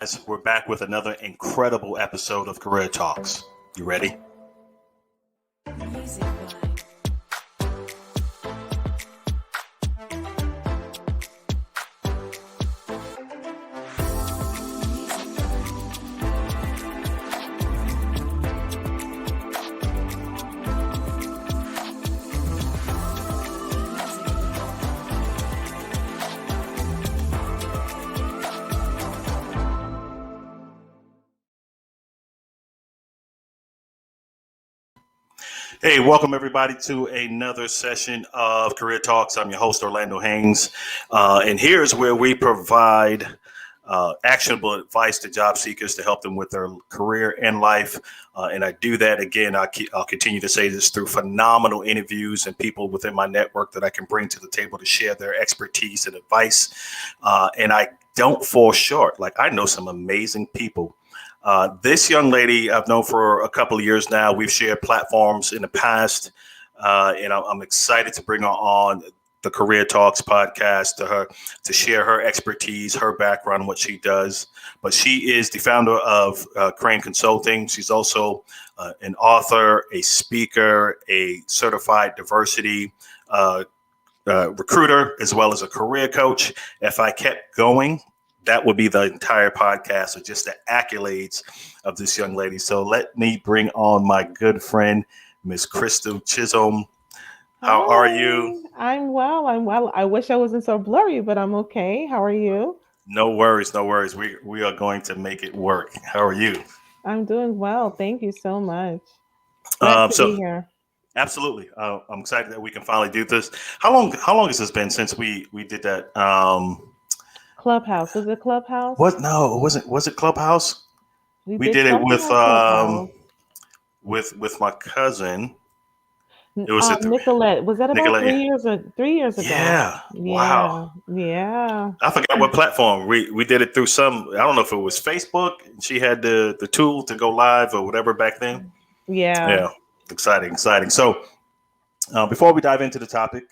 guys, we're back with another incredible episode of Career Talks. You ready? Music vibe. Hey, welcome everybody to another session of Career Talks. I'm your host, Orlando Haynes. And here's where we provide actionable advice to job seekers to help them with their career and life. And I do that, again, I'll continue to say this through phenomenal interviews and people within my network that I can bring to the table to share their expertise and advice. And I don't fall short. Like, I know some amazing people. This young lady I've known for a couple of years now. We've shared platforms in the past, and I'm excited to bring her on the Career Talks podcast to share her expertise, her background, what she does. But she is the founder of Crane Consulting. She's also an author, a speaker, a certified diversity recruiter, as well as a career coach. If I kept going, that would be the entire podcast of just the accolades of this young lady. So let me bring on my good friend, Miss Crystal Chisholm. How are you? I'm well. I'm well. I wish I wasn't so blurry, but I'm okay. How are you? No worries, no worries. We are going to make it work. How are you? I'm doing well. Thank you so much. Glad to So be here. absolutely, I'm excited that we can finally do this. How long has this been since we did that? Clubhouse. Was it Clubhouse? What? No, it wasn't. Was it Clubhouse? We We did did it something on Clubhouse. with my cousin. It was at the Nicolette. Was that about Nicolay. 3 years ago? Yeah. Yeah. Wow. Yeah. I forgot what platform. We did it through some. I don't know if it was Facebook. She had the tool to go live or whatever back then. Yeah. Yeah. Exciting, exciting. So before we dive into the topic,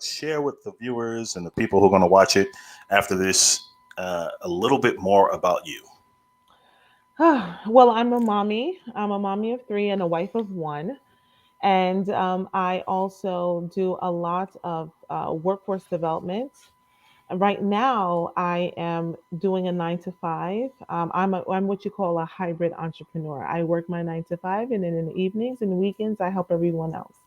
share with the viewers and the people who are going to watch it after this a little bit more about you. Well, I'm a mommy. I'm a mommy of three and a wife of one. And I also do a lot of workforce development. Right now, I am doing a 9 to 5. I'm what you call a hybrid entrepreneur. I work my 9 to 5, and then in the evenings and weekends, I help everyone else.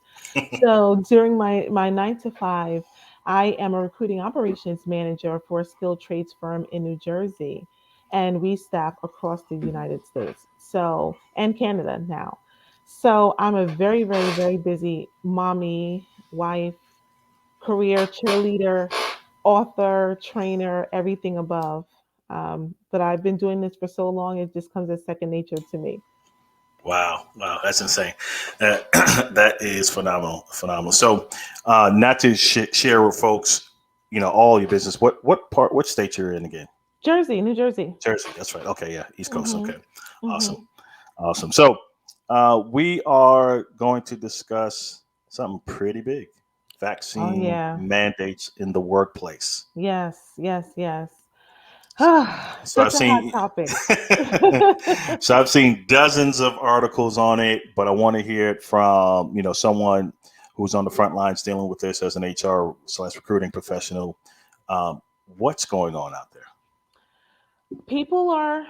So during my 9 to 5, I am a recruiting operations manager for a skilled trades firm in New Jersey, and we staff across the United States. So and Canada now. So I'm a very, very, very busy mommy, wife, career cheerleader, author, trainer, everything above. But I've been doing this for so long, it just comes as second nature to me. Wow, wow, that's insane. That is phenomenal, phenomenal. So, not to share with folks, all your business. What state you're in again? Jersey, New Jersey. Jersey. That's right. Okay, yeah, East Coast. Hmm. Okay, awesome, Hmm. awesome. So, we are going to discuss something pretty big: Oh vaccine yeah. mandates in the workplace. Yes, yes, yes. So I've Such a hot seen, topic. so I've seen dozens of articles on it, but I want to hear it from someone who's on the front lines dealing with this as an HR/recruiting professional. Um, what's going on out there? People are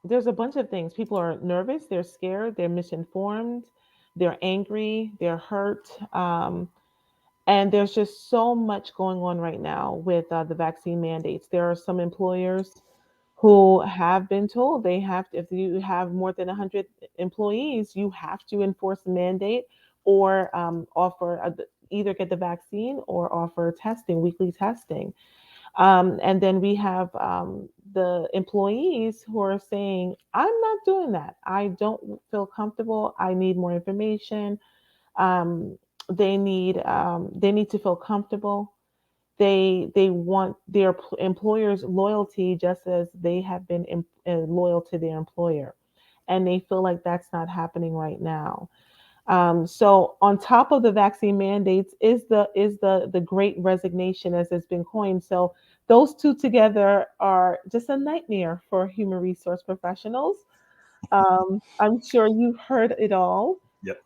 there's a bunch of things. People are nervous, they're scared, they're misinformed, they're angry, they're hurt. And there's just so much going on right now with the vaccine mandates. There are some employers who have been told they have to, if you have more than 100 employees, you have to enforce the mandate or offer either get the vaccine or offer testing, weekly testing. And then we have the employees who are saying, I'm not doing that. I don't feel comfortable. I need more information. Um, they need to feel comfortable. They want their employer's loyalty just as they have been loyal to their employer, and they feel like that's not happening right now. So on top of the vaccine mandates is the great resignation, as it's been coined. So those two together are just a nightmare for human resource professionals. I'm sure you've heard it all. Yep,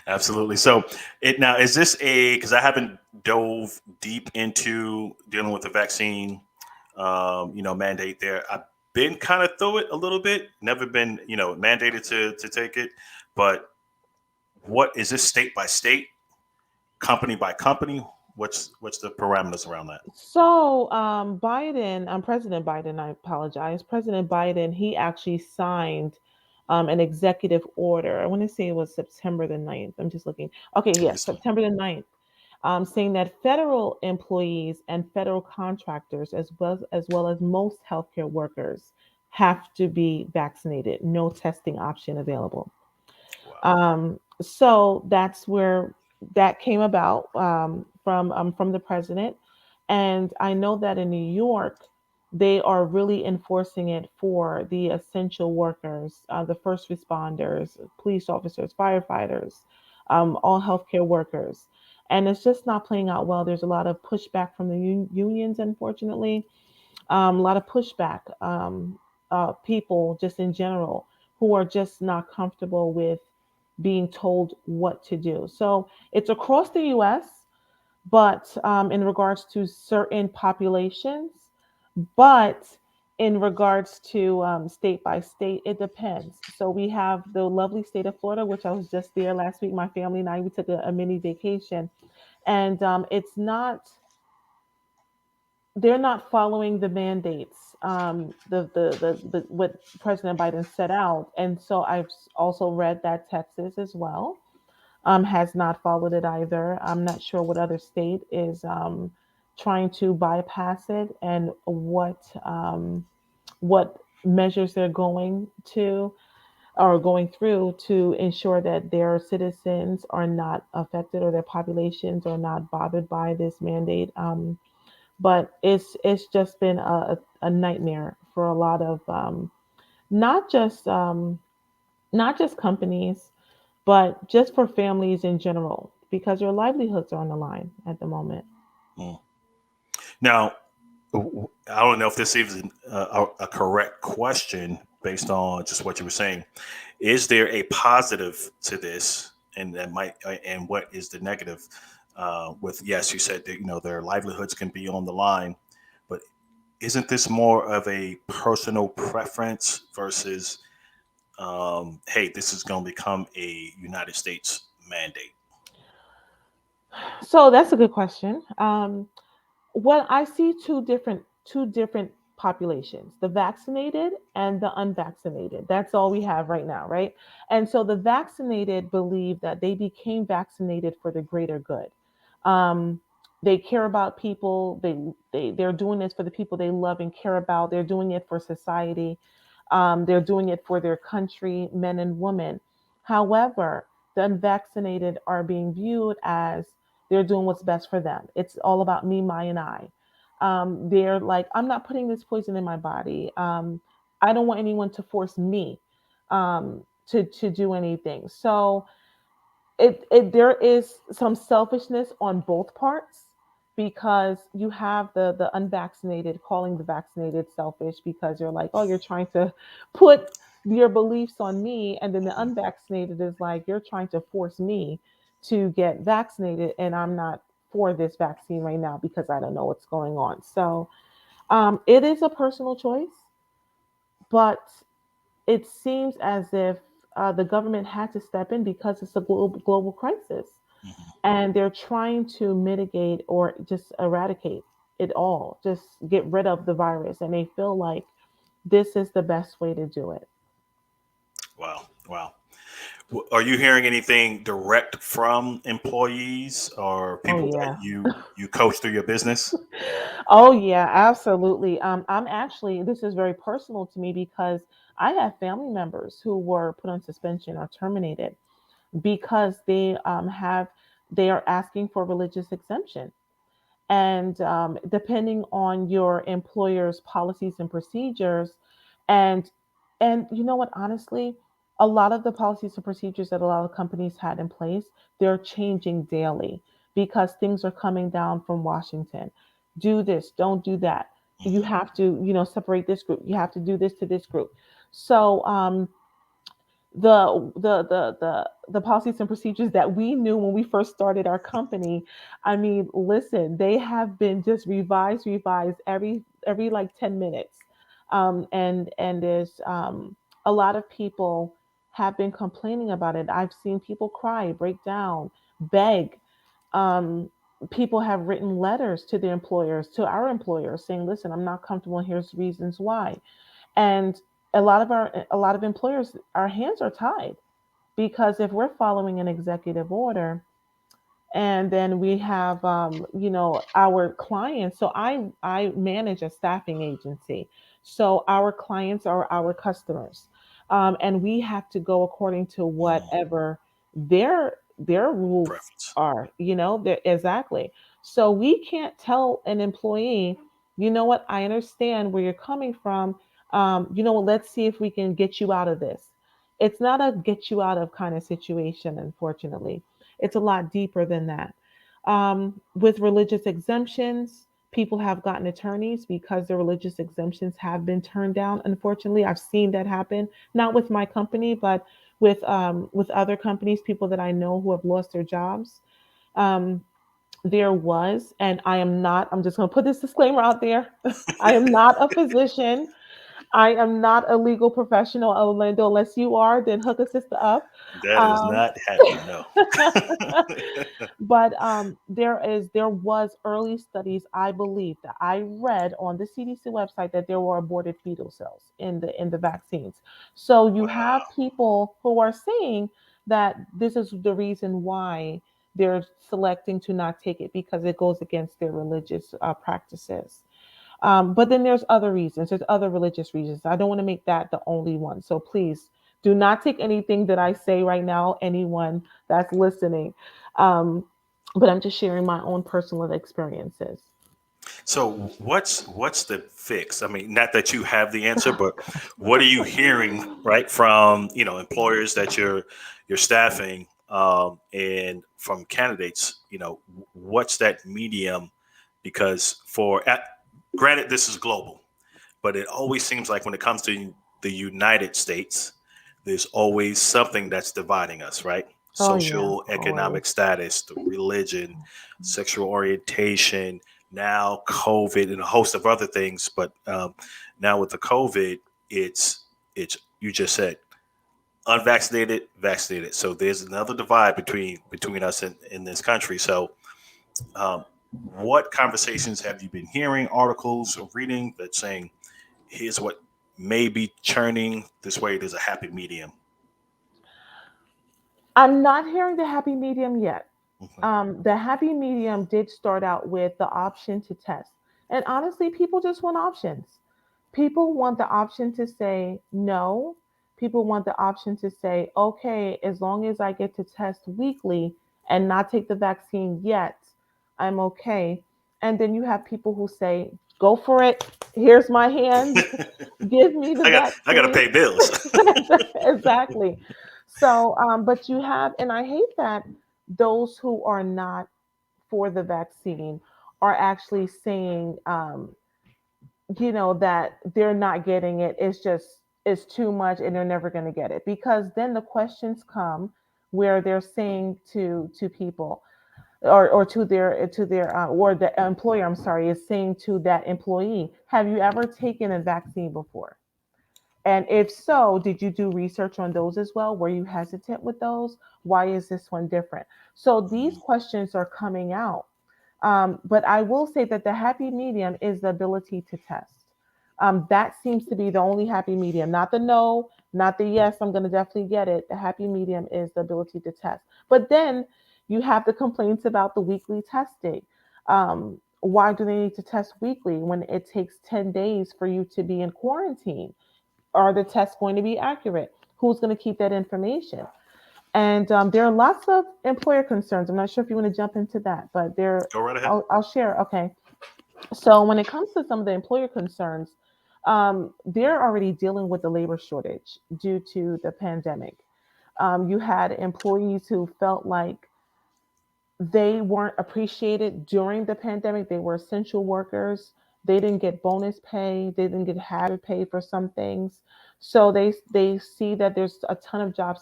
absolutely. So, it now is this a because I haven't dove deep into dealing with the vaccine, mandate there. I've been kind of through it a little bit. Never been, mandated to take it. But what is this state by state, company by company? What's the parameters around that? So, Biden, President Biden, I apologize. President Biden, he actually signed an executive order. I want to say it was September the 9th. I'm just looking. Okay, yes, Understood. September the 9th, saying that federal employees and federal contractors, as well as most healthcare workers, have to be vaccinated. No testing option available. Wow. So that's where that came about, from the president, and I know that in New York, they are really enforcing it for the essential workers, the first responders, police officers, firefighters, all healthcare workers, and it's just not playing out well. There's a lot of pushback from the unions, unfortunately, a lot of pushback, people just in general who are just not comfortable with being told what to do. So it's across the US, but in regards to certain populations, but in regards to state by state, it depends. So we have the lovely state of Florida, which I was just there last week. My family and I, we took a mini vacation, and it's not they're not following the mandates, the what President Biden set out. And so also read that Texas as well has not followed it either. I'm not sure what other state is trying to bypass it, and what measures they're going to or going through to ensure that their citizens are not affected or their populations are not bothered by this mandate. But it's just been a nightmare for a lot of not just um, not just companies, but just for families in general, because their livelihoods are on the line at the moment. Mm. Now, I don't know if this is a correct question based on just what you were saying. Is there a positive to this, and that might, and what is the negative? With yes, you said that their livelihoods can be on the line, but isn't this more of a personal preference versus, hey, this is going to become a United States mandate? So that's a good question. Well, I see two different populations, the vaccinated and the unvaccinated. That's all we have right now, right? And so the vaccinated believe that they became vaccinated for the greater good. um, they care about people. They're doing this for the people they love and care about. They're doing it for society. They're doing it for their country, men and women. However, the unvaccinated are being viewed as they're doing what's best for them. It's all about me, my, and I. They're like, I'm not putting this poison in my body. I don't want anyone to force me to do anything. So it there is some selfishness on both parts, because you have the unvaccinated calling the vaccinated selfish, because you're like, oh, you're trying to put your beliefs on me, and then the unvaccinated is like, you're trying to force me to get vaccinated, and I'm not for this vaccine right now because I don't know what's going on. So it is a personal choice, but it seems as if the government had to step in because it's a global crisis, Mhm. and they're trying to mitigate or just eradicate it all, just get rid of the virus. And they feel like this is the best way to do it. Wow, wow. Are you hearing anything direct from employees or Oh, people that yeah. you coach through your business? Oh, yeah, absolutely. I'm actually, this is very personal to me because I have family members who were put on suspension or terminated because they are asking for religious exemption. And depending on your employer's policies and procedures, and you know what, honestly, a lot of the policies and procedures that a lot of companies had in place, they're changing daily because things are coming down from Washington. do this, don't do that. You Mhm. have to, separate this group. You have to do this to this group. So the policies and procedures that we knew when we first started our company, I mean, listen, they have been just revised every like 10 minutes. And there's a lot of people have been complaining about it. I've seen people cry, break down, beg. um, People have written letters to their employers, to our employers, saying, listen, I'm not comfortable and here's reasons why. And a lot of employers, our hands are tied, because if we're following an executive order, and then we have our clients. So I manage a staffing agency, so our clients are our customers. And we have to go according to Mhm. whatever their rules Preference. are, exactly. So we can't tell an employee, you know what, I understand where you're coming from. You know what, let's see if we can get you out of this. It's not a get you out of kind of situation, unfortunately. It's a lot deeper than that. With religious exemptions, people have gotten attorneys because their religious exemptions have been turned down. Unfortunately, I've seen that happen, not with my company, but with other companies, people that I know who have lost their jobs. Um, there was, and I am not. I'm just going to put this disclaimer out there. I am not a physician. I am not a legal professional, Orlando. Unless you are, then hook a sister up. That is Um, not happening. No. but there was early studies, I believe, that I read on the CDC website, that there were aborted fetal cells in the vaccines. So you have Wow. people who are saying that this is the reason why they're selecting to not take it, because it goes against their religious practices. But then there's other reasons. There's other religious reasons. I don't want to make that the only one. So please do not take anything that I say right now, anyone that's listening. Um, but I'm just sharing my own personal experiences. So what's the fix? I mean, not that you have the answer, but what are you hearing, right, from employers that you're staffing, and from candidates? What's that medium? Because granted, this is global, but it always seems like when it comes to the United States, there's always something that's dividing us, right? Oh yeah, Social, always. economic status, the religion, sexual orientation, now COVID, and a host of other things. But now with the COVID, it's you just said unvaccinated, vaccinated. So there's another divide between us in this country. So um, what conversations have you been hearing, articles or reading that saying here's what may be churning this way? There's a happy medium. I'm not hearing the happy medium yet. Okay. The happy medium did start out with the option to test. And honestly, people just want options. People want the option to say no. People want the option to say, okay, as long as I get to test weekly and not take the vaccine yet, I'm okay. And then you have people who say, go for it. Here's my hand. Give me the I gotta vaccine. pay bills. Exactly. So, but you have, and I hate that those who are not for the vaccine are actually saying, that they're not getting it. It's too much and they're never going to get it. Because then the questions come where they're saying to people, or to their or the employer, I'm sorry, is saying to that employee, have you ever taken a vaccine before? And if so, did you do research on those as well? Were you hesitant with those? Why is this one different? So these questions are coming out. But I will say that the happy medium is the ability to test. That seems to be the only happy medium, not the no, not the yes, I'm going to definitely get it. The happy medium is the ability to test. But then you have the complaints about the weekly testing. Why do they need to test weekly when it takes 10 days for you to be in quarantine? Are the tests going to be accurate? Who's going to keep that information? And there are lots of employer concerns. I'm not sure if you want to jump into that, but there, Go right ahead. I'll share. Okay. So when it comes to some of the employer concerns, they're already dealing with the labor shortage due to the pandemic. You had employees who felt like They weren't appreciated during the pandemic. They were essential workers. They didn't get bonus pay. They didn't get hazard pay for some things. So they see that there's a ton of jobs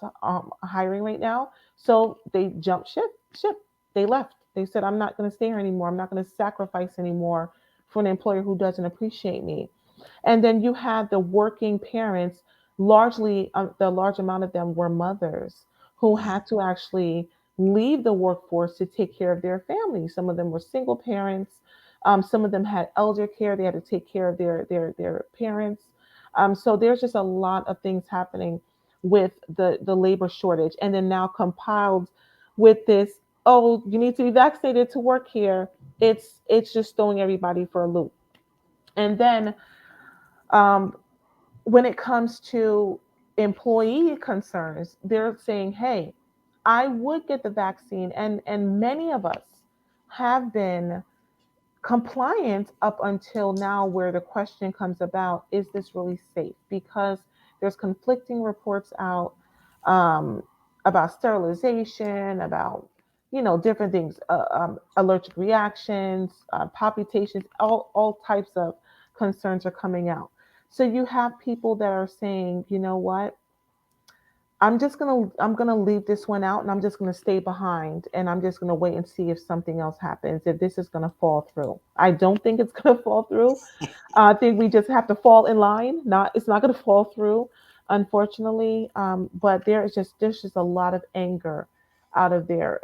hiring right now. So they jumped ship. They left. They said, I'm not going to stay here anymore. I'm not going to sacrifice anymore for an employer who doesn't appreciate me. And then you have the working parents, largely, the large amount of them were mothers who Mhm. had to actually leave the workforce to take care of their families. Some of them were single parents. Some of them had elder care. They had to take care of their parents. So there's just a lot of things happening with the labor shortage. And then now compiled with this, oh, you need to be vaccinated to work here. It's just throwing everybody for a loop. And then um, when it comes to employee concerns, they're saying, hey, I would get the vaccine. And many of us have been compliant up until now, where the question comes about, is this really safe? Because there's conflicting reports out um, about sterilization, about different things, allergic reactions, palpitations, all types of concerns are coming out. So you have people that are saying, you know what, I'm gonna leave this one out, and I'm just gonna stay behind, and I'm just gonna wait and see if something else happens, if this is gonna fall through. I don't think it's gonna fall through. I think we just have to fall in line. Not It's not gonna fall through, unfortunately. But there's just a lot of anger out of there,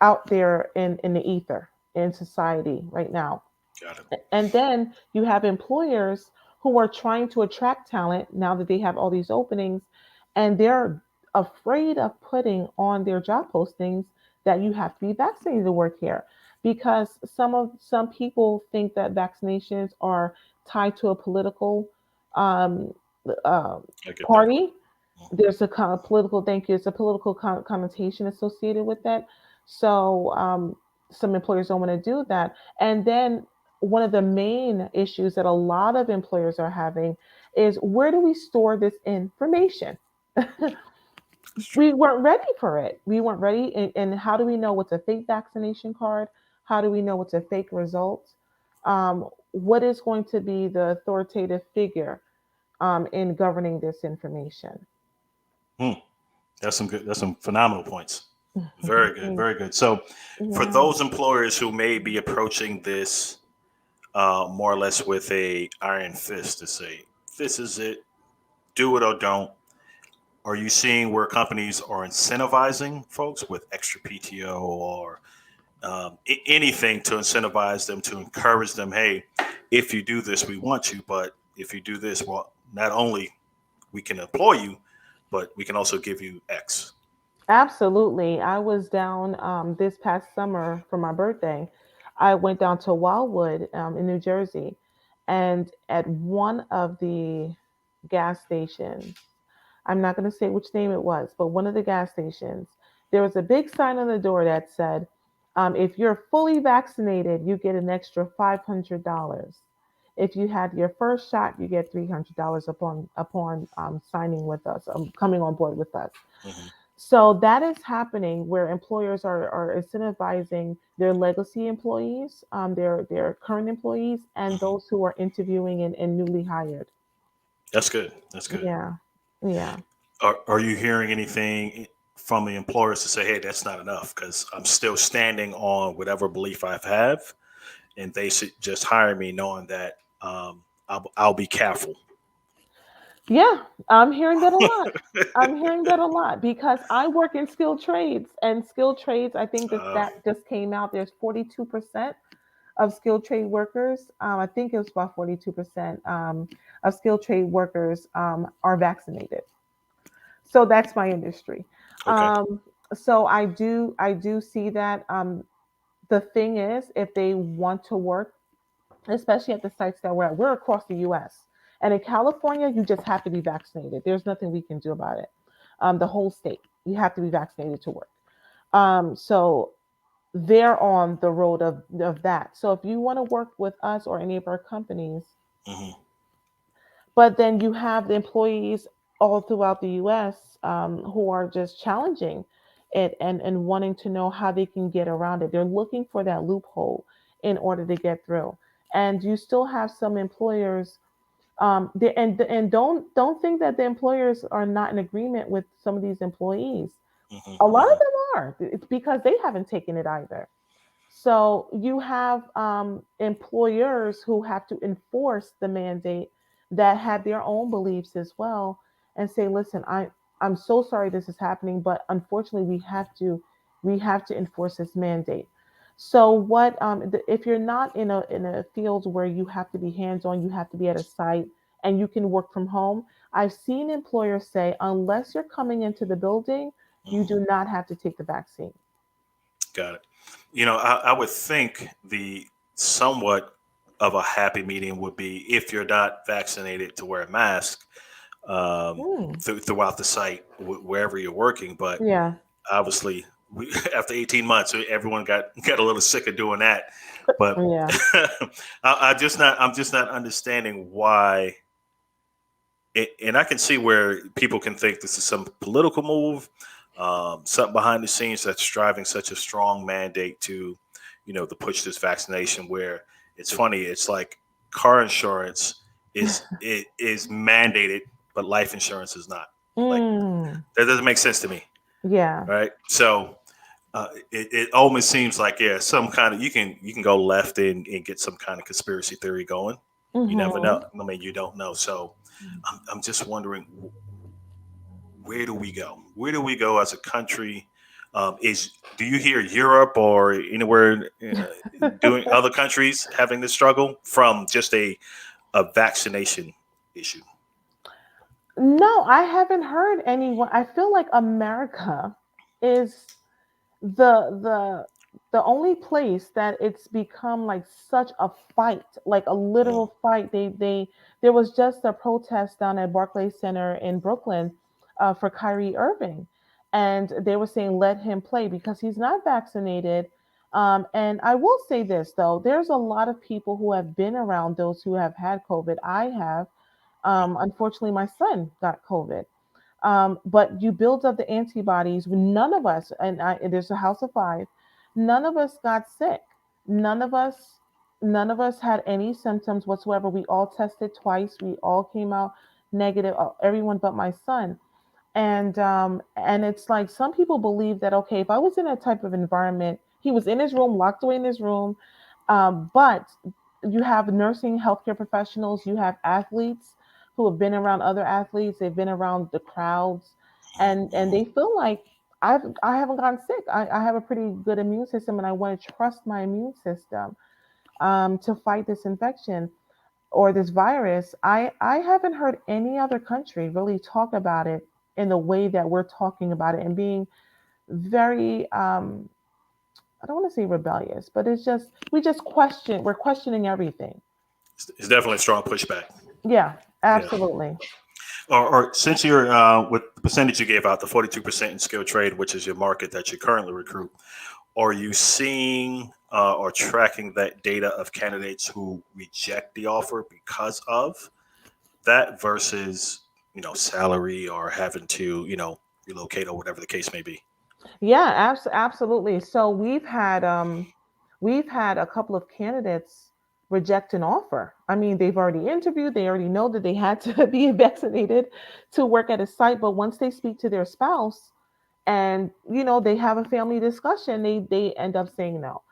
out there in the ether in society right now. Got it. And then you have employers who are trying to attract talent now that they have all these openings, and they're afraid of putting on their job postings that you have to be vaccinated to work here, because some people think that vaccinations are tied to a political um, uh, I get that. party. There's a kind of political, thank you, it's a political connotation associated with that. So some employers don't want to do that. And then one of the main issues that a lot of employers are having is, where do we store this information? It's true. We weren't ready for it. We weren't ready. And how do we know what's a fake vaccination card? How do we know what's a fake result? What is going to be the authoritative figure in governing this information? Hmm. That's some good. That's some phenomenal points. Very good. Very good. So, for Yeah, those employers who may be approaching this more or less with a iron fist to say, "This is it. Do it or don't." Are you seeing where companies are incentivizing folks with extra PTO or anything to incentivize them, to encourage them? Hey, if you do this, we want you. But if you do this, well, not only we can employ you, but we can also give you X. absolutely. I was down this past summer for my birthday. I went down to Wildwood in New Jersey, and at one of the gas stations, I'm not going to say which name it was, but one of the gas stations, there was a big sign on the door that said, if you're fully vaccinated, you get an extra $500. If you had your first shot, you get $300 upon signing with us, coming on board with us. Hmm. So that is happening, where employers are incentivizing their legacy employees, their current employees, and Hmm. those who are interviewing and newly hired. That's good. That's good. Yeah, yeah. Are you hearing anything from the employers to say, hey, that's not enough because I'm still standing on whatever belief I have, and they should just hire me knowing that I'll be careful? Yeah, I'm hearing that a lot. I'm hearing that a lot because I work in skilled trades, and skilled trades, I think the Uh, stat just came out. There's 42% of skilled trade workers. I think it was about 42% of skilled trade workers are vaccinated. So that's my industry. okay. Um, so I do see that. The thing is, if they want to work, especially at the sites that we're at. We're across the US. And in California, you just have to be vaccinated. There's nothing we can do about it. The whole state, you have to be vaccinated to work. So they're on the road of that. So if you want to work with us or any of our companies, Hmm. but then you have the employees all throughout the US who are just challenging. it and wanting to know how they can get around it. They're looking for that loophole in order to get through. And you still have some employers, and don't think that the employers are not in agreement with some of these employees. Hmm. A lot of Hmm. them are. It's because they haven't taken it either. So you have employers who have to enforce the mandate that have their own beliefs as well, and say, "Listen, I'm so sorry this is happening, but unfortunately we have to enforce this mandate." So if you're not in a field where you have to be hands on, you have to be at a site, and you can work from home. I've seen employers say, unless you're coming into the building, you Hmm. do not have to take the vaccine. Got it. I would think the somewhat of a happy medium would be if you're not vaccinated to wear a mask Hmm. throughout the site, wherever you're working. But Yeah. obviously, after 18 months, everyone got a little sick of doing that. But Yeah. I'm just not understanding why. And I can see where people can think this is some political move, something behind the scenes that's driving such a strong mandate to push this vaccination. Where it's funny, it's like car insurance is mandated, but life insurance is not. Like Mm. that doesn't make sense to me, Yeah. right? So it almost seems like some kind of you can go left and get some kind of conspiracy theory going. You never know. Mhm. I mean, you don't know. So I'm just wondering, where do we go? Where do we go as a country? Is Do you hear Europe or anywhere doing other countries having this struggle from just a vaccination issue? No, I haven't heard anyone. I feel like America is the the the only place that it's become like such a fight, like a Mm, literal fight. They There was just a protest down at Barclays Center in Brooklyn, for Kyrie Irving, and they were saying let him play because he's not vaccinated. And I will say this though, there's a lot of people who have been around those who have had COVID. I have. Unfortunately, my son got COVID. But you build up the antibodies. None of us, and there's a house of five, none of us got sick. None of us, none of us had any symptoms whatsoever. We all tested twice. We all came out negative. Everyone but my son. And it's like some people believe that, okay, if I was in that type of environment, he was in his room, locked away in his room. But you have nursing healthcare professionals, you have athletes who have been around other athletes, they've been around the crowds, and mhm. they feel like I haven't gotten sick. I have a pretty good immune system, and I want to trust my immune system to fight this infection or this virus. I haven't heard any other country really talk about it in the way that we're talking about it, and being very I don't want to say rebellious, but it's just we're questioning everything. It's definitely a strong pushback. Yeah, Yeah. absolutely. Or since you're with the percentage you gave out, the 42% in skilled trade, which is your market that you currently recruit, are you seeing or tracking that data of candidates who reject the offer because of that versus salary or having to relocate or whatever the case may be? Yeah, absolutely. So we've had a couple of candidates reject an offer. I mean, they've already interviewed, they already know that they had to be vaccinated to work at a site, but once they speak to their spouse and they have a family discussion, they end up saying no.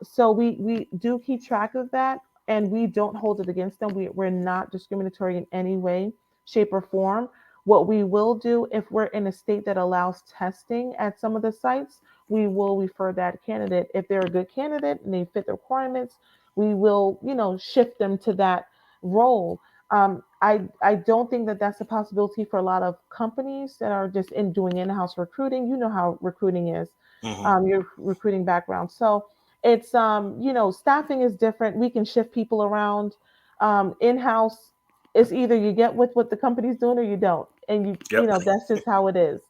So we do keep track of that, and we don't hold it against them. We're not discriminatory in any way, shape, or form. What we will do, if we're in a state that allows testing at some of the sites, we will refer that candidate. If they're a good candidate and they fit the requirements, we will shift them to that role. I don't think that that's a possibility for a lot of companies that are just in doing in-house recruiting. You know how recruiting is, Hmm. your recruiting background. So it's staffing is different. We can shift people around. In-house, it's either you get with what the company's doing or you don't, and Yep. that's just how it is.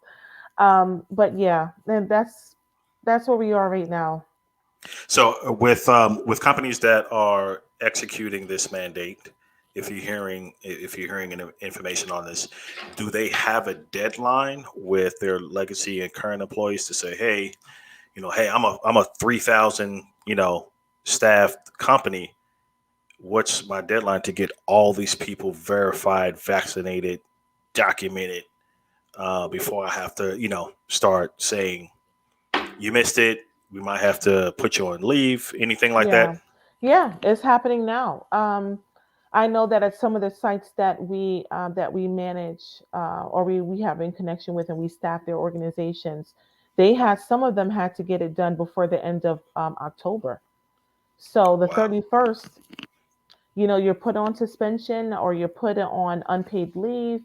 But yeah, and that's where we are right now. So with companies that are executing this mandate, if you're hearing information on this, do they have a deadline with their legacy and current employees to say, hey, hey, I'm a 3,000 staff company. What's my deadline to get all these people verified, vaccinated, documented before I have to start saying you missed it. We might have to put you on leave, anything like Yeah. that. Yeah, it's happening now. I know that at some of the sites that we manage, or we have in connection with, and we staff their organizations, they had some of them had to get it done before the end of October. So the Wow. 31st, you're put on suspension or you're put on unpaid leave.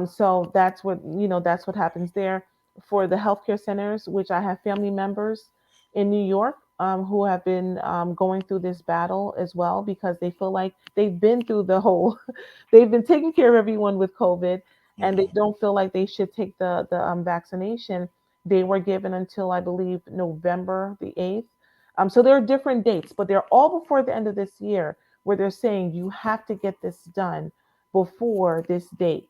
So that's what happens there for the healthcare centers, which I have family members in New York who have been going through this battle as well because they feel like they've been through the whole, they've been taking care of everyone with COVID, and they Hmm. don't feel like they should take the vaccination. They were given until I believe November the 8th. So there are different dates, but they're all before the end of this year where they're saying you have to get this done before this date.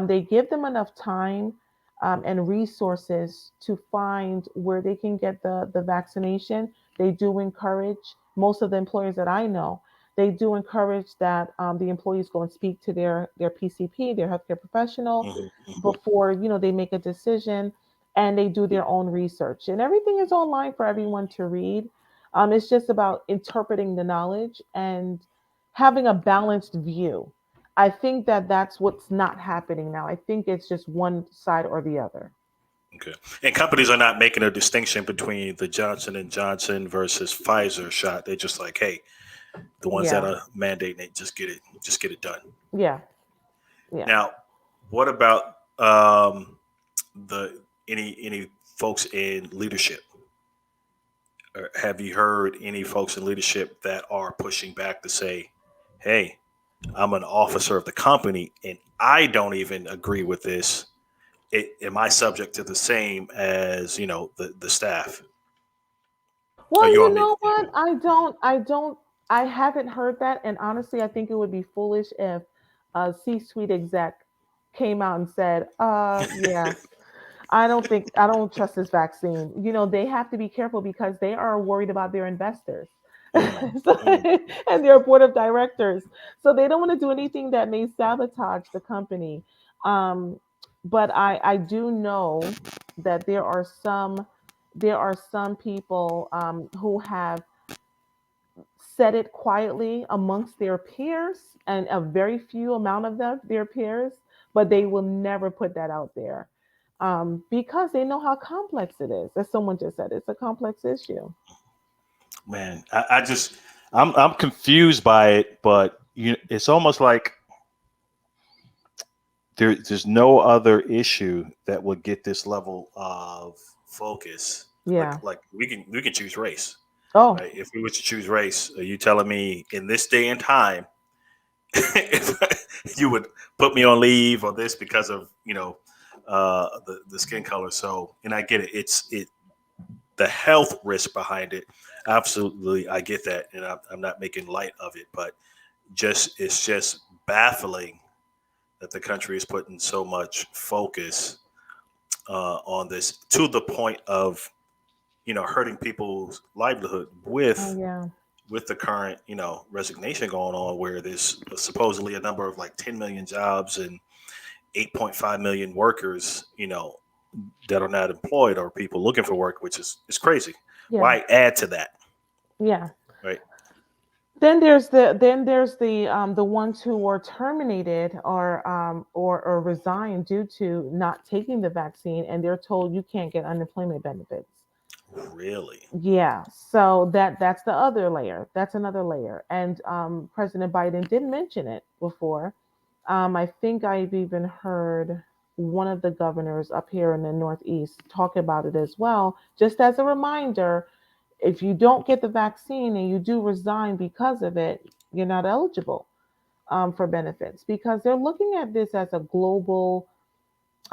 They give them enough time and resources to find where they can get the vaccination. They do encourage most of the employers that I know. They do encourage that the employees go and speak to their PCP, their healthcare professional, Hmm. Hmm. before they make a decision, and they do their own research. And everything is online for everyone to read. It's just about interpreting the knowledge and having a balanced view. I think that that's what's not happening now. I think it's just one side or the other. Okay. And companies are not making a distinction between the Johnson and Johnson versus Pfizer shot. They're just like, hey, the ones that Yeah, are mandating it, just get it done. yeah, yeah. Now, what about the any folks in leadership? Or have you heard any folks in leadership that are pushing back to say, hey, I'm an officer of the company and I don't even agree with this. Am I subject to the same as the staff? Are Well, you you on mute? know what? I haven't heard that. And honestly, I think it would be foolish if a C-suite exec came out and said, yeah, I don't trust this vaccine. They have to be careful because they are worried about their investors. Mm, So, mm, and their board of directors. So they don't want to do anything that may sabotage the company. Um, but I do know that there are some people who have said it quietly amongst their peers, and a very few amount of them, their peers, but they will never put that out there because they know how complex it is. As someone just said, it's a complex issue. man, I just I'm confused by it, but it's almost like there's no other issue that would get this level of focus. Like Yeah. we can choose race, Oh, right? If we were to choose race, are you telling me in this day and time if you would put me on leave or this because of the skin color? So, and I get it. It's the health risk behind it. Absolutely, I get that, and I'm not making light of it, but it's just baffling that the country is putting so much focus on this to the point of hurting people's livelihood oh yeah. with the current resignation going on, where there's supposedly a number of like 10 million jobs and 8.5 million workers that are not employed or people looking for work, which is crazy. Yeah. Why add to that, Yeah. right? Then there's the ones who were terminated or resigned due to not taking the vaccine, and they're told you can't get unemployment benefits. Really? Yeah, so that's the other layer. That's another layer. And President Biden did mention it before. I think I've even heard one of the governors up here in the Northeast talk about it as well. Just as a reminder, if you don't get the vaccine and you do resign because of it, you're not eligible for benefits because they're looking at this as a global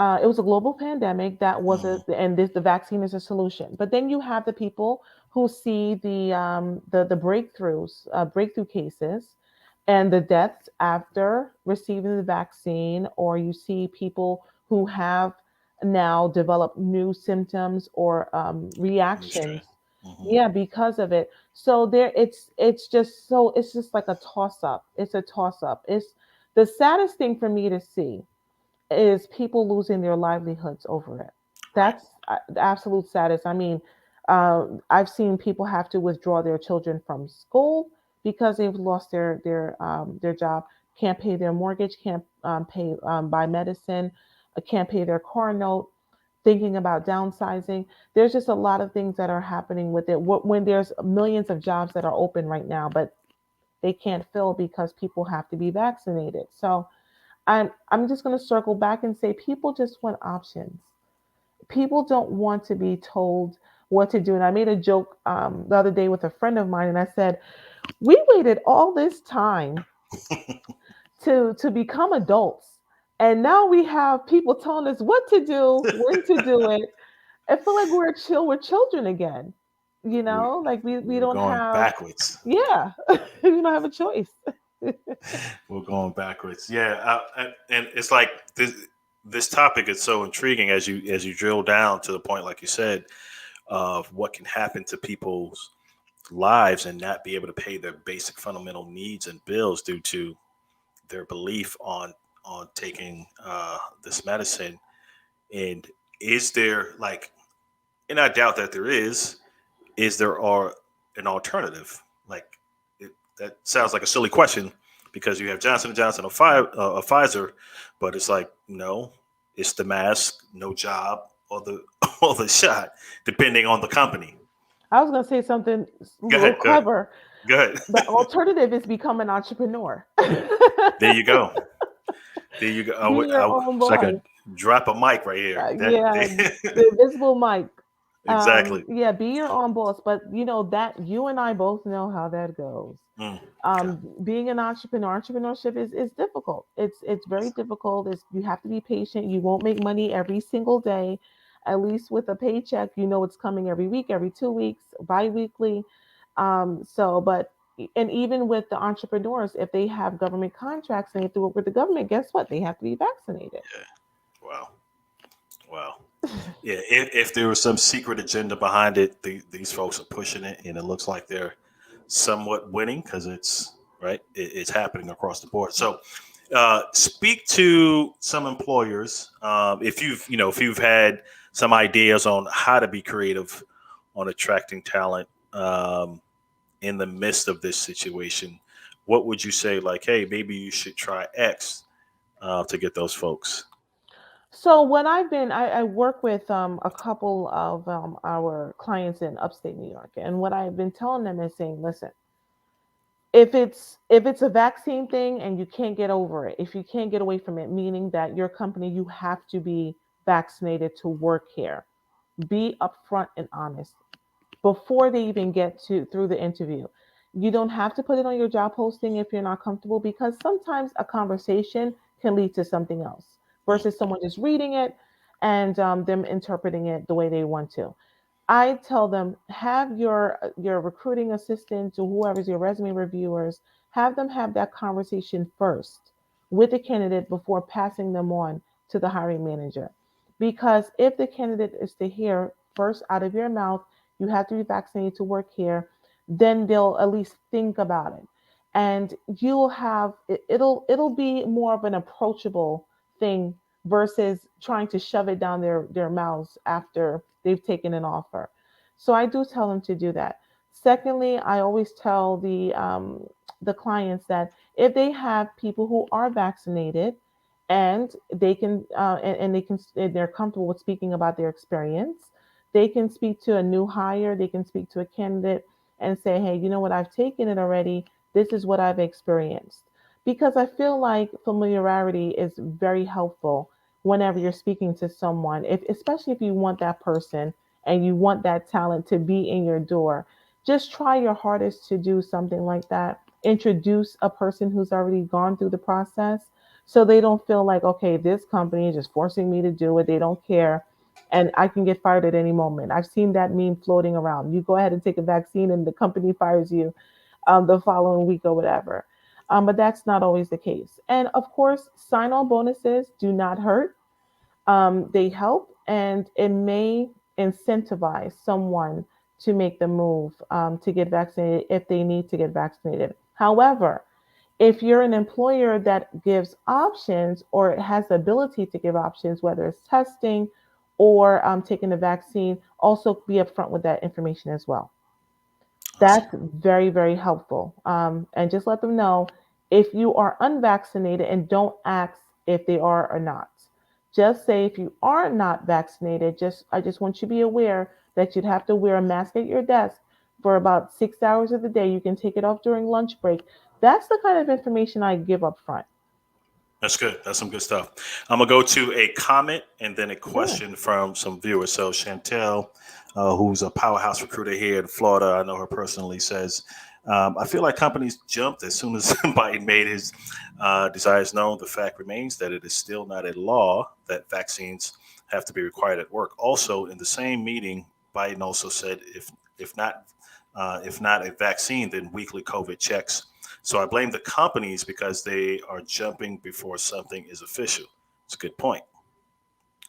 it was a global pandemic that was Mm-hmm. and the vaccine is a solution. But then you have the people who see the breakthrough cases, and the deaths after receiving the vaccine, or you see people who have now developed new symptoms or New strain. reactions, Hmm. yeah, because of it. So there, it's just like a toss up. It's a toss up. It's the saddest thing for me to see is people losing their livelihoods over it. Right. That's the absolute saddest. I mean, I've seen people have to withdraw their children from school because they've lost their job, can't pay their mortgage, can't pay buy medicine, can't pay their car note, thinking about downsizing. There's just a lot of things that are happening with it. When there's millions of jobs that are open right now, but they can't fill because people have to be vaccinated. So I'm just going to circle back and say people just want options. People don't want to be told what to do. And I made a joke the other day with a friend of mine, and I said, "We waited all this time to become adults, and now we have people telling us what to do, when to do it." I feel like we're children again. You we, know, like we we're don't going have, backwards. yeah, we don't have a choice. We're going backwards. Yeah, and it's like this topic is so intriguing as you drill down to the point, like you said, of what can happen to people's lives and not be able to pay their basic fundamental needs and bills due to their belief on taking this medicine. And is there like, and I doubt that there is there are an alternative? Like that sounds like a silly question because you have Johnson and Johnson or Pfizer, but it's like no, it's the mask, no job, or the or the shot, depending on the company. I was gonna say something a Go little ahead, go ahead, clever. go ahead. The alternative is become an entrepreneur. There you go. There you go. Be your own It's like a boss. drop a mic right here. Yeah, the invisible mic. Exactly. Yeah, be your own boss. But you know that you and I both know how that goes. Mm, okay. Being an entrepreneur, entrepreneurship is difficult. It's very difficult. You have to be patient. You won't make money every single day. At least with a paycheck, you know it's coming every week, every 2 weeks, bi-weekly. But and even with the entrepreneurs, if they have government contracts and they have to work with the government, guess what? They have to be vaccinated. Yeah. Wow. Wow. Yeah. If there was some secret agenda behind it, these folks are pushing it, and it looks like they're somewhat winning because it's right. It's happening across the board. So, speak to some employers if if you've had some ideas on how to be creative on attracting talent in the midst of this situation. What would you say? Like, hey, maybe you should try X to get those folks. So when I work with a couple of our clients in upstate New York, and what I've been telling them is saying, listen, if it's a vaccine thing and you can't get over it, if you can't get away from it, meaning that your company you have to be vaccinated to work here, be upfront and honest before they even get to through the interview. You don't have to put it on your job posting if you're not comfortable because sometimes a conversation can lead to something else Mm, versus someone just reading it and them interpreting it the way they want to. I tell them have your recruiting assistants or whoever's your resume reviewers have them have that conversation first with the candidate before passing them on to the hiring manager. Because if the candidate is to hear first out of your mouth, you have to be vaccinated to work here, then they'll at least think about it. And you'll have it'll be more of an approachable thing versus trying to shove it down their mouths after they've taken an offer. So I do tell them to do that. Secondly, I always tell the clients that if they have people who are vaccinated and they can and they can and they're comfortable with speaking about their experience, they can speak to a new hire, they can speak to a candidate and say, hey, you know what, I've taken it already. This is what I've experienced. Because I feel like familiarity is very helpful whenever you're speaking to someone, if especially if you want that person and you want that talent to be in your door, just try your hardest to do something like that. Introduce a person who's already gone through the process so they don't feel like, okay, this company is just forcing me to do it. They don't care. And I can get fired at any moment. I've seen that meme floating around. You go ahead and take a vaccine, and the company fires you the following week or whatever. but that's not always the case. And of course, sign-on bonuses do not hurt. They help, and it may incentivize someone to make the move to get vaccinated if they need to get vaccinated. However, if you're an employer that gives options or has the ability to give options, whether it's testing or taking the vaccine, also be upfront with that information as well. Awesome. That's very, very helpful. And just let them know if you are unvaccinated, and don't ask if they are or not. Just say if you are not vaccinated, I just want you to be aware that you'd have to wear a mask at your desk for about 6 hours of the day. You can take it off during lunch break. That's the kind of information I give up front. That's good. That's some good stuff. I'm gonna go to a comment and then a Sure. question from some viewers. So Chantel, who's a powerhouse recruiter here in Florida, I know her personally, says, "I feel like companies jumped as soon as Biden made his desires known. The fact remains that it is still not a law that vaccines have to be required at work. Also, in the same meeting, Biden also said, if not if not a vaccine, then weekly COVID checks. So I blame the companies because they are jumping before something is official." It's a good point.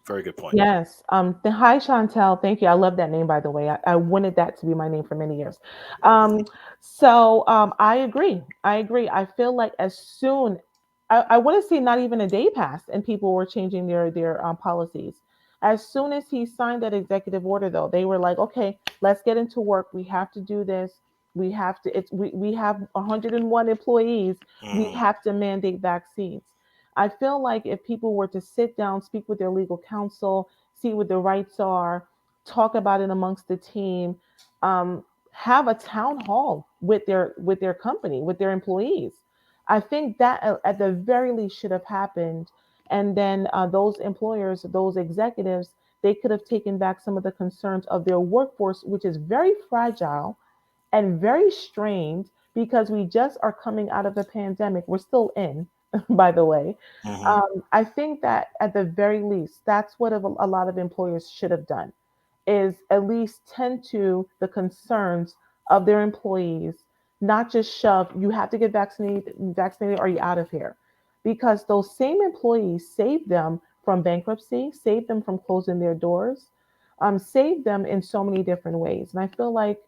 Very good point. Yes. The Hi Chantel, thank you. I love that name, by the way. I wanted that to be my name for many years. Um, I agree. I agree. I feel like as soon I want to say not even a day passed and people were changing their policies. As soon as he signed that executive order, though, they were like, okay, let's get into work. We have to do this. We have to, we have 101 employees. We Hmm. have to mandate vaccines. I feel like if people were to sit down, speak with their legal counsel, see what the rights are, talk about it amongst the team, have a town hall with their company, with their employees. I think that at the very least should have happened. And then those employers, those executives, they could have taken back some of the concerns of their workforce, which is very fragile and very strained because we just are coming out of a pandemic. We're still in, by the way. Hmm. I think that at the very least, that's what a lot of employers should have done, is at least tend to the concerns of their employees, not just shove, you have to get vaccinated or you out of here. Because those same employees saved them from bankruptcy, saved them from closing their doors, saved them in so many different ways. And I feel like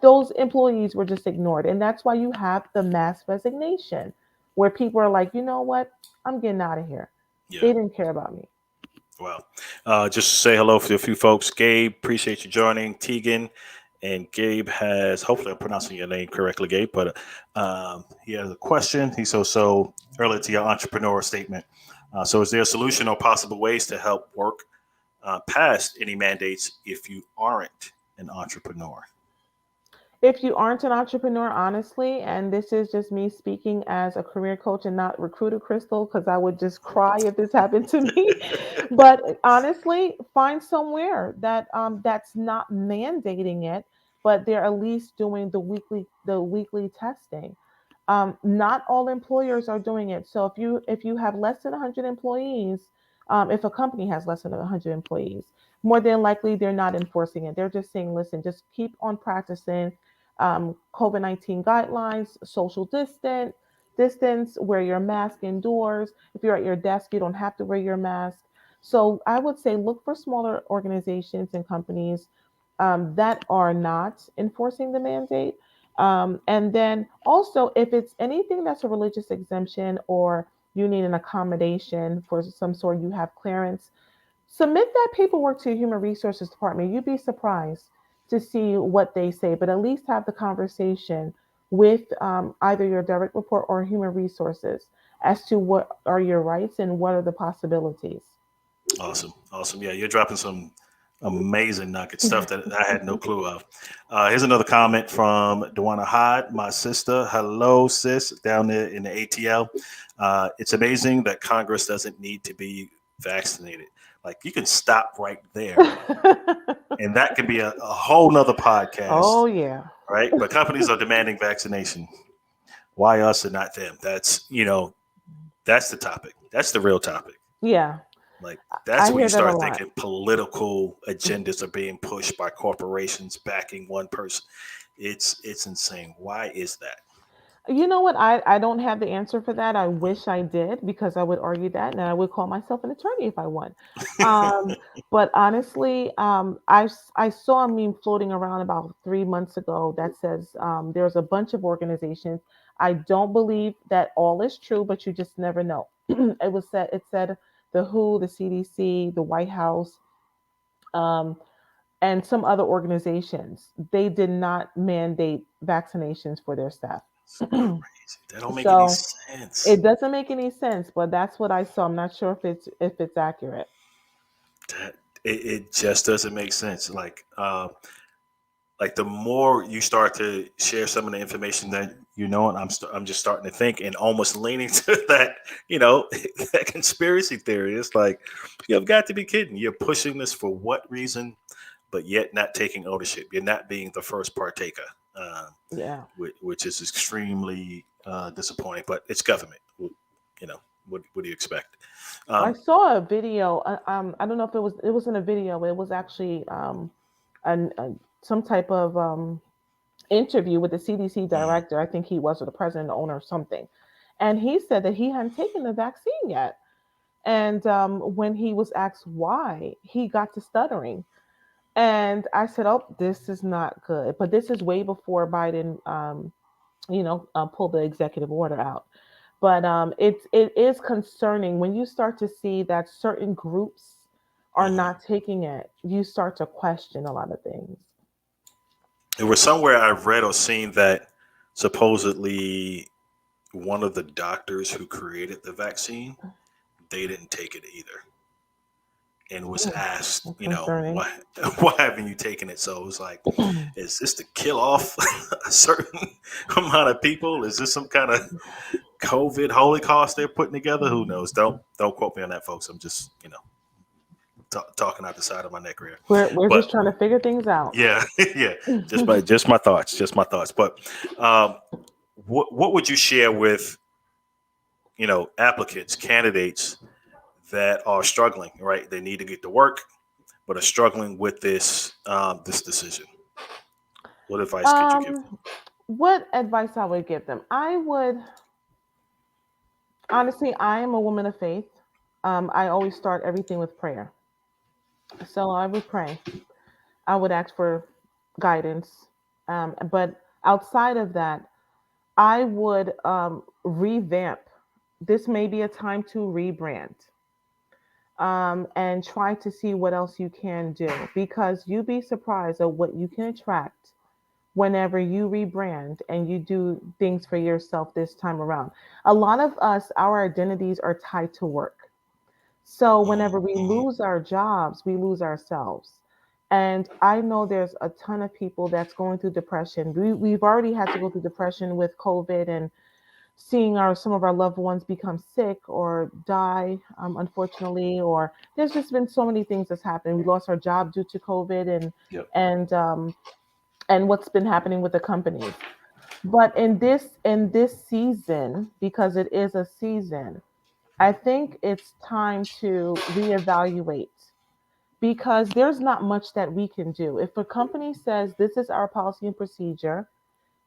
those employees were just ignored. And that's why you have the mass resignation, where people are like, you know what? I'm getting out of here. Yeah. They didn't care about me. Well, just say hello to a few folks. Gabe, appreciate you joining. Tegan, and Gabe has, hopefully I'm pronouncing your name correctly, Gabe, but he has a question. He so earlier to your entrepreneur statement. So is there a solution or possible ways to help work past any mandates if you aren't an entrepreneur? If you aren't an entrepreneur, honestly, and this is just me speaking as a career coach and not recruiter Crystal, because I would just cry if this happened to me. But honestly, find somewhere that's not mandating it, but they're at least doing the weekly testing. Not all employers are doing it. So if you have less than 100 employees, if a company has less than 100 employees, more than likely they're not enforcing it. They're just saying, listen, just keep on practicing COVID-19 guidelines, social distance, wear your mask indoors. If you're at your desk, you don't have to wear your mask. So I would say look for smaller organizations and companies that are not enforcing the mandate. And then also, if it's anything that's a religious exemption or you need an accommodation for some sort, you have clearance, submit that paperwork to your human resources department. You'd be surprised to see what they say, but at least have the conversation with either your direct report or human resources as to what are your rights and what are the possibilities. Awesome. Awesome. Yeah, you're dropping some amazing nugget stuff that I had no clue of. Here's another comment from Dewana Hyde, my sister. Hello, sis, down there in the ATL. It's amazing that Congress doesn't need to be vaccinated. Like, you can stop right there, and that can be a whole nother Oh podcast, yeah. right? But companies are demanding vaccination. Why us and not them? That's the topic. That's the real topic. Yeah, Like, I that's when hear you that a start lot. thinking political agendas are being pushed by corporations backing one person. It's insane. Why is that? You know what? I don't have the answer for that. I wish I did because I would argue that and I would call myself an attorney if I won. Um, but honestly, I saw a meme floating around about 3 months ago that says there's a bunch of organizations. I don't believe that all is true, but you just never know. It said the WHO, the CDC, the White House, um, and some other organizations. They did not mandate vaccinations for their staff. It's crazy. That don't make any So sense. it doesn't make any sense, but that's what I saw. I'm not sure if it's accurate. That it just doesn't make sense. Like the more you start to share some of the information that you know, and I'm just starting to think and almost leaning to that, that conspiracy theory. It's like you've got to be kidding. You're pushing this for what reason, but yet not taking ownership. You're not being the first partaker, Yeah. which is extremely disappointing. But it's government. You know, what do you expect? I Um, saw a video. I don't know if it wasn't a video. It was actually some type of interview with the CDC mm, director. I think he was, or the president, the owner, or something. And he said that he hadn't taken the vaccine yet. And when he was asked why, he got to stuttering. And I said, "Oh, this is not good." But this is way before Biden, pulled the executive order out. But it is concerning when you start to see that certain groups are mhm. not taking it. You start to question a lot of things. There was somewhere I've read or seen that supposedly one of the doctors who created the vaccine, they didn't take it either, and was Mm, asked, that's concerning. why why haven't you taken it? So it was like, is this to kill off a certain amount of people? Is this some kind of COVID Holocaust they're putting together? Who knows? Don't quote me on that, folks. I'm just talking out the side of my neck here, We're just but trying to figure things out. yeah, yeah, just my thoughts, But um, what would you share with applicants, candidates that are struggling? Right, they need to get to work, but are struggling with this decision. What advice could you give them? um, what advice I would give them? I would honestly, I am a woman of faith. I always start everything with prayer. So I would pray. I would ask for guidance. But outside of that, I would revamp. This may be a time to rebrand and try to see what else you can do because you'd be surprised at what you can attract whenever you rebrand and you do things for yourself this time around. A lot of us, our identities are tied to work. So whenever we Mm-hmm. lose our jobs, we lose ourselves. And I know there's a ton of people that's going through depression. We've already had to go through depression with COVID and seeing some of our loved ones become sick or die, unfortunately, or there's just been so many things that's happened. We lost our job due to COVID Yep. and um, and what's been happening with the companies. But in this season, because it is a season, I think it's time to reevaluate because there's not much that we can do. If a company says this is our policy and procedure,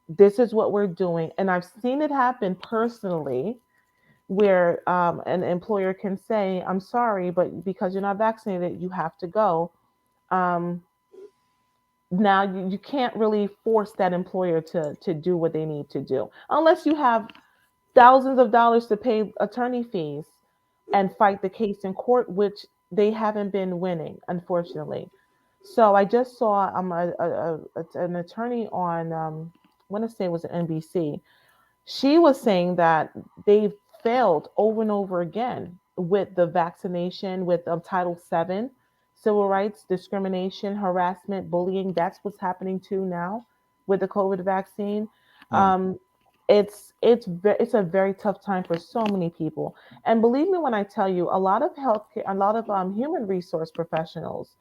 this is what we're doing, and I've seen it happen personally where an employer can say, I'm sorry, but because you're not vaccinated, you have to go. Um, Now you can't really force that employer to do what they need to do unless you have thousands of dollars to pay attorney fees and fight the case in court, which they haven't been winning, unfortunately. So I just saw an attorney on, I want to say it was NBC. She was saying that they've failed over and over again with the vaccination, with Title VII, civil rights, discrimination, harassment, bullying. That's what's happening too now with the COVID vaccine. Mm. Um, it's a very tough time for so many people. And believe me when I tell you, a lot of healthcare, a lot of human resource professionals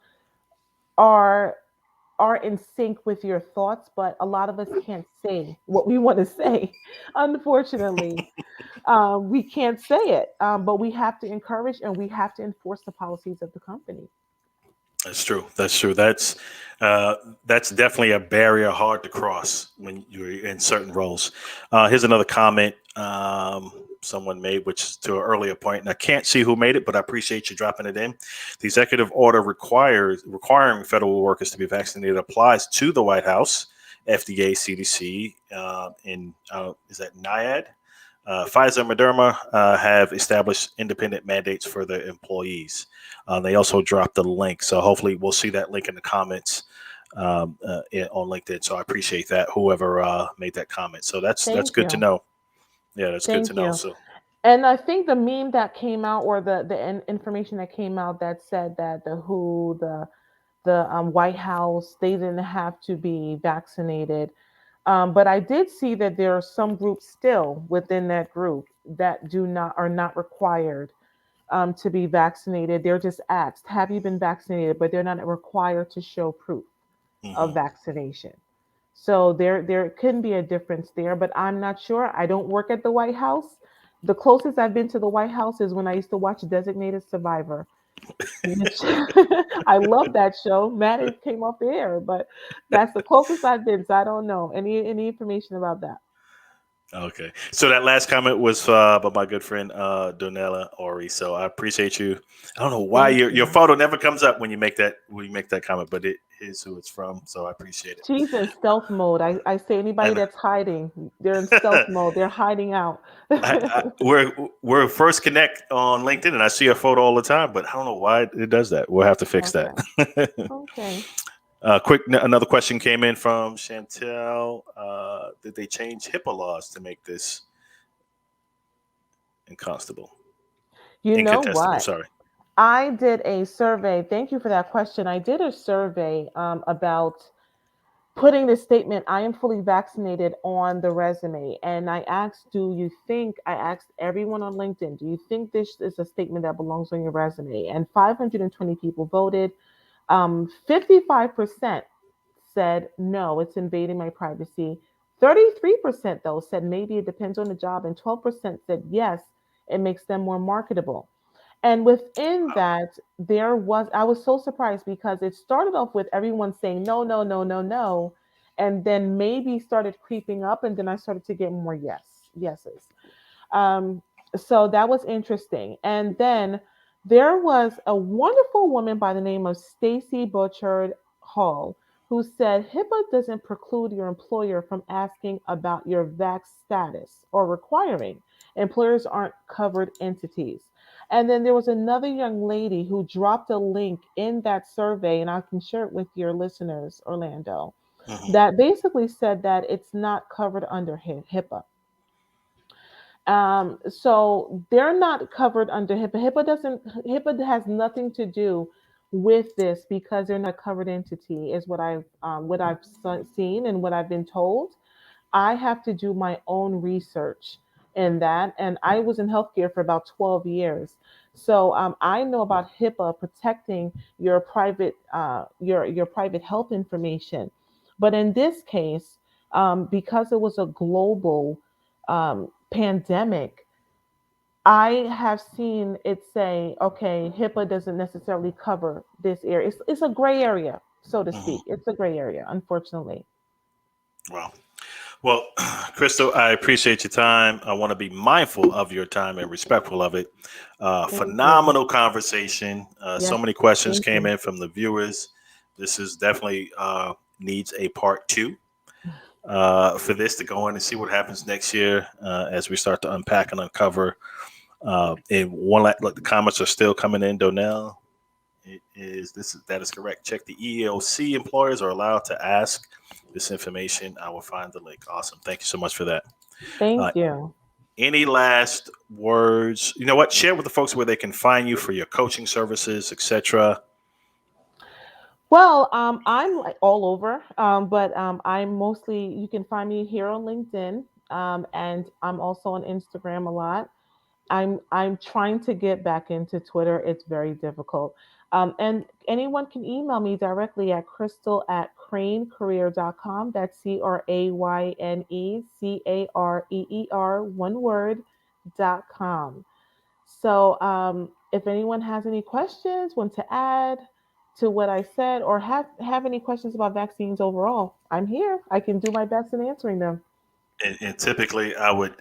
are are in sync with your thoughts, but a lot of us can't say what we want to say. Unfortunately, we can't say it, but we have to encourage and we have to enforce the policies of the company. That's true. That's true. Uh, that's definitely a barrier hard to cross when you're in certain roles. Here's another comment someone made, which is to an earlier point, and I can't see who made it, but I appreciate you dropping it in. The executive order requiring federal workers to be vaccinated applies to the White House, FDA, CDC, and is that NIAID? Pfizer and Moderna have established independent mandates for their employees. They also dropped the link, so hopefully we'll see that link in the comments on LinkedIn. So I appreciate that. Whoever made that comment. So that's Thank good to you. know. Yeah, that's good to Thank know. you. So And I think the meme that came out, or information that came out that said that the White House, they didn't have to be vaccinated. But I did see that there are some groups still within that group that do not are not required to be vaccinated. They're just asked, "Have you been vaccinated?" But they're not required to show proof of mhm. vaccination. So there can be a difference there, but I'm not sure. I don't work at the White House. The closest I've been to the White House is when I used to watch Designated Survivor, which I love that show. Matt, it came off the air, but that's the closest I've been. So I don't know any information about that. Okay. So that last comment was by my good friend Donella Ori. So I appreciate you. I don't know why Thank your you. photo never comes up when you make that comment, but it is who it's from. So I appreciate it. She's in stealth mode. I say anybody And that's hiding, they're in stealth mode. They're hiding out. we're first connect on LinkedIn, and I see a photo all the time, but I don't know why it does that. We'll have to fix that. Okay. Okay. Another question came in from Chantel. Did they change HIPAA laws to make this inconstable, You know incontestable? what? Sorry. I did a survey. Thank you for that question. I did a survey about putting the statement, "I am fully vaccinated," on the resume. And I asked, I asked everyone on LinkedIn, do you think this is a statement that belongs on your resume? And 520 people voted. 55% said, no, it's invading my privacy. 33%, though, said maybe it depends on the job. And 12% said, yes, it makes them more marketable. And within that, I was so surprised because it started off with everyone saying no, no, no, no, no. And then maybe started creeping up. And then I started to get more yeses. Um, so that was interesting. And then there was a wonderful woman by the name of Stacy Butchard Hall who said HIPAA doesn't preclude your employer from asking about your vax status or requiring. Employers aren't covered entities. And then there was another young lady who dropped a link in that survey, and I can share it with your listeners, Orlando, Mhm. that basically said that it's not covered under HIPAA. So they're not covered under HIPAA. HIPAA has nothing to do with this because they're not a covered entity, is what I've seen and what I've been told. I have to do my own research in that, and I was in healthcare for about 12 years. So I know about HIPAA protecting your private health information, but in this case, because it was a global pandemic, I have seen it say, okay, HIPAA doesn't necessarily cover this area. It's a gray area, so to Mhm. speak. It's a gray area, unfortunately. Wow. Well, Crystal, I appreciate your time. I want to be mindful of your time and respectful of it. Thank you. Phenomenal conversation. So Yes, many questions thank came you. in from the viewers. This is definitely needs a part two for this to go in and see what happens next year as we start to unpack and uncover. And look, the comments are still coming in. Donnell, that is correct. Check the EEOC. Employers are allowed to ask this information. I will find the link. Awesome. Thank you so much for that. Uh, Thank you. any last words? You know what? Share with the folks where they can find you for your coaching services, etc. Well, I'm like all over, but I'm mostly, you can find me here on LinkedIn, and I'm also on Instagram a lot. I'm trying to get back into Twitter. It's very difficult. And anyone can email me directly at crystal@cranecareer.com. That's CRAYNECAREER, one word, .com. So if anyone has any questions, want to add, to what I said or have any questions about vaccines overall, I'm here. I can do my best in answering them. And typically I would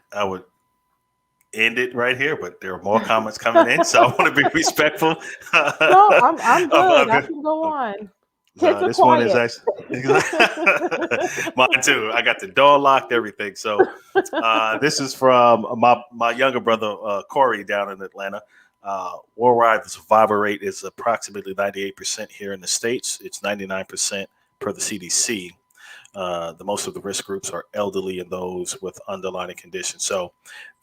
end it right here, but there are more comments coming in, so I want to be respectful No, I'm good. I of can go on. Kids so are this one is quiet. actually mine too. I got the door locked, everything. So this is from my younger brother Corey down in Atlanta. Worldwide, the survival rate is approximately 98% here in the States. It's 99% per the CDC. The most of the risk groups are elderly and those with underlying conditions. So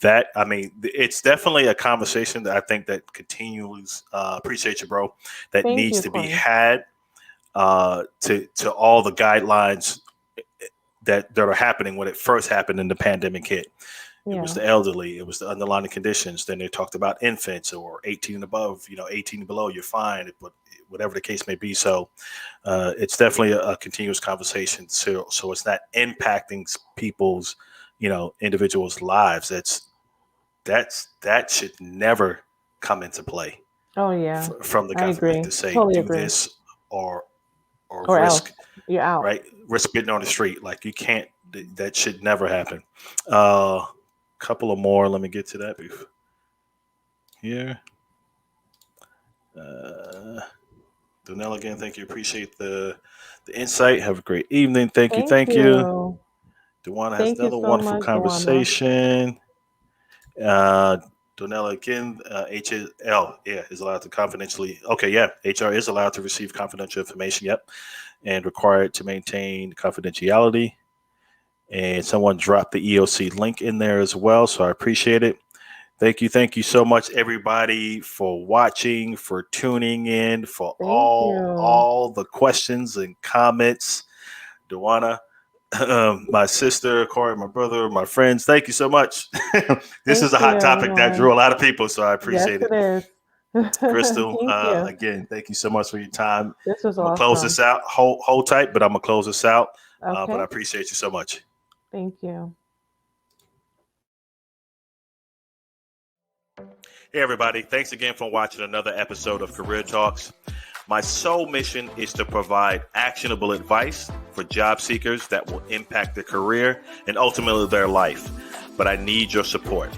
that, I mean, it's definitely a conversation that I think that continues. Appreciate you, bro. That Thank needs you, to be Corey. had to all the guidelines that are happening when it first happened and the pandemic hit. It was Yeah. the elderly, it was the underlying conditions. Then they talked about infants or 18 and above. 18 and below, you're fine, but whatever the case may be. So it's definitely a continuous conversation. So it's not impacting people's, individuals' lives. That should never come into play Oh yeah. from the I government agree. to say Totally do agree. this or Or else risk you're out. right risk getting on the street. Like you can't. That should never happen. Couple of more. Let me get to that here. Uh, Donnell, again, thank you. Appreciate the insight. Have a great evening. Thank you. Thank Thank you. you. Dewana has Thank you another so wonderful much, Duana. conversation. Uh, Donella again, HL, yeah, is allowed to confidentially. Okay, yeah, HR is allowed to receive confidential information. Yep, and required to maintain confidentiality. And someone dropped the EOC link in there as well, so I appreciate it. Thank you so much, everybody, for watching, for tuning in, for Thank you. all the questions and comments. Dewana, my sister, Corey, my brother, my friends, thank you so much. This Thank is a you, hot topic that everyone. drew a lot of people, so I Yes, appreciate it. it is. Crystal, Thank you. again, thank you so much for your time. This was I'm gonna close awesome. this out. Hold tight, but I'm gonna close this out. But I Okay. appreciate you so much. Thank you. Hey, everybody. Thanks again for watching another episode of Career Talks. My sole mission is to provide actionable advice for job seekers that will impact their career and ultimately their life. But I need your support.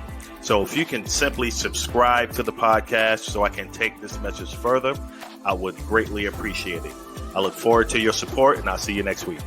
So if you can simply subscribe to the podcast so I can take this message further, I would greatly appreciate it. I look forward to your support and I'll see you next week.